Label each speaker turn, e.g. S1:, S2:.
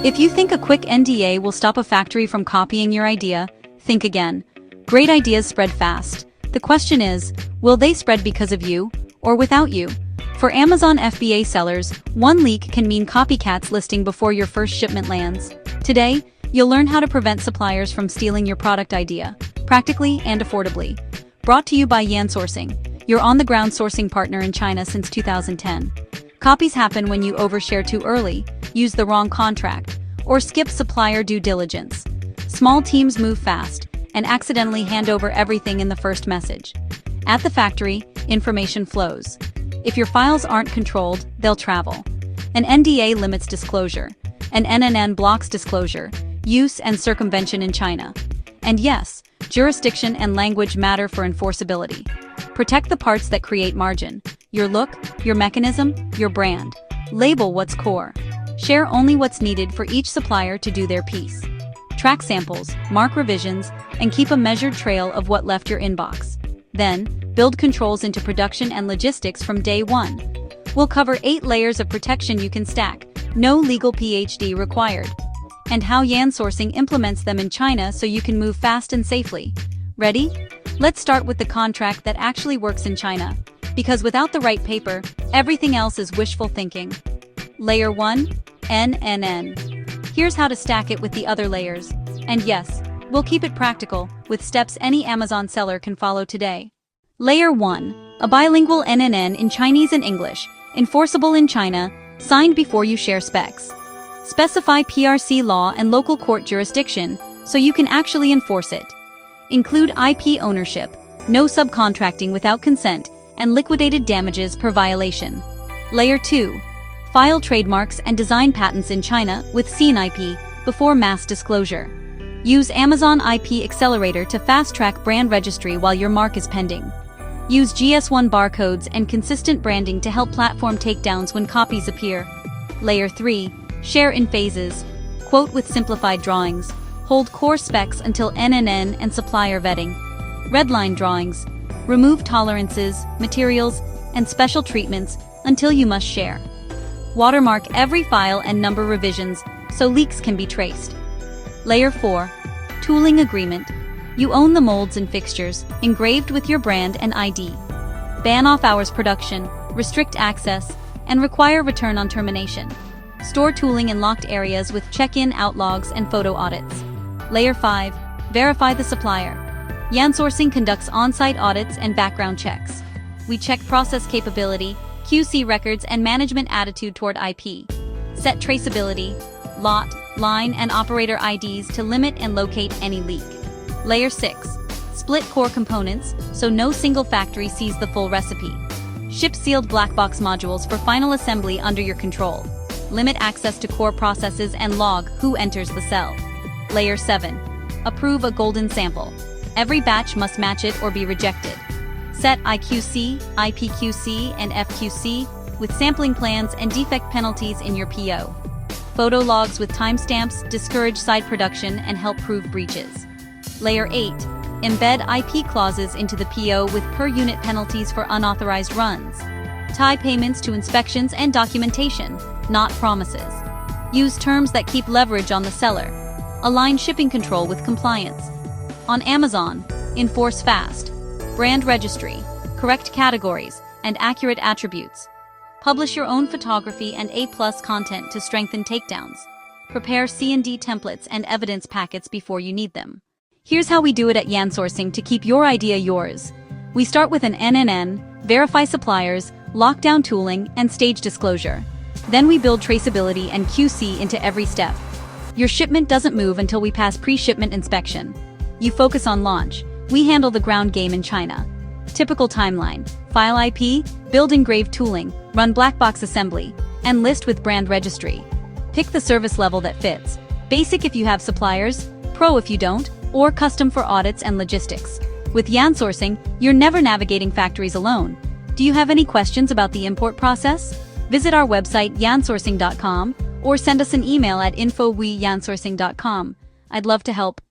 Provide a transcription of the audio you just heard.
S1: If you think a quick NDA will stop a factory from copying your idea, think again. Great ideas spread fast. The question is, will they spread because of you, or without you? For Amazon FBA sellers, one leak can mean copycats listing before your first shipment lands. Today, you'll learn how to prevent suppliers from stealing your product idea, practically and affordably. Brought to you by Yansourcing, your on-the-ground sourcing partner in China since 2010. Copies happen when you overshare too early, use the wrong contract, or skip supplier due diligence. Small teams move fast and accidentally hand over everything in the first message. At the factory, information flows. If your files aren't controlled, they'll travel. An NDA limits disclosure. An NNN blocks disclosure, use and circumvention in China. And yes, jurisdiction and language matter for enforceability. Protect the parts that create margin. Your look, your mechanism, your brand. Label what's core. Share only what's needed for each supplier to do their piece. Track samples, mark revisions, and keep a measured trail of what left your inbox. Then, build controls into production and logistics from day one. We'll cover 8 layers of protection you can stack, no legal PhD required, and how Yansourcing implements them in China so you can move fast and safely. Ready? Let's start with the contract that actually works in China, because without the right paper, everything else is wishful thinking. Layer 1, NNN. Here's how to stack it with the other layers. And yes, we'll keep it practical, with steps any Amazon seller can follow today. Layer 1, a bilingual NNN in Chinese and English, enforceable in China, signed before you share specs. Specify PRC law and local court jurisdiction, so you can actually enforce it. Include IP ownership, no subcontracting without consent, and liquidated damages per violation. Layer 2. File trademarks and design patents in China with SIN IP before mass disclosure. Use Amazon IP Accelerator to fast-track brand registry while your mark is pending. Use GS1 barcodes and consistent branding to help platform takedowns when copies appear. Layer 3. Share in phases. Quote with simplified drawings. Hold core specs until NNN and supplier vetting. Redline drawings. Remove tolerances, materials, and special treatments until you must share. Watermark every file and number revisions so leaks can be traced. Layer 4. Tooling agreement. You own the molds and fixtures, engraved with your brand and ID. Ban off-hours production, restrict access, and require return on termination. Store tooling in locked areas with check-in out logs and photo audits. Layer 5. Verify the supplier. Yansourcing conducts on-site audits and background checks. We check process capability, QC records, and management attitude toward IP. Set traceability, lot, line, and operator IDs to limit and locate any leak. Layer 6. Split core components, so no single factory sees the full recipe. Ship sealed black box modules for final assembly under your control. Limit access to core processes and log who enters the cell. Layer 7. Approve a golden sample. Every batch must match it or be rejected. Set IQC, IPQC, and FQC with sampling plans and defect penalties in your PO. Photo logs with timestamps discourage side production and help prove breaches. Layer 8. Embed IP clauses into the PO with per-unit penalties for unauthorized runs. Tie payments to inspections and documentation, not promises. Use terms that keep leverage on the seller. Align shipping control with compliance. On Amazon, enforce fast. Brand registry, correct categories, and accurate attributes. Publish your own photography and A+ content to strengthen takedowns. Prepare C&D templates and evidence packets before you need them. Here's how we do it at Yansourcing to keep your idea yours. We start with an NNN, verify suppliers, lock down tooling, and stage disclosure. Then we build traceability and QC into every step. Your shipment doesn't move until we pass pre-shipment inspection. You focus on launch. We handle the ground game in China. Typical timeline: file IP, build engraved tooling, run black box assembly, and list with brand registry. Pick the service level that fits. Basic if you have suppliers, pro if you don't, or custom for audits and logistics. With Yansourcing, you're never navigating factories alone. Do you have any questions about the import process? Visit our website yansourcing.com or send us an email at info@yansourcing.com. I'd love to help.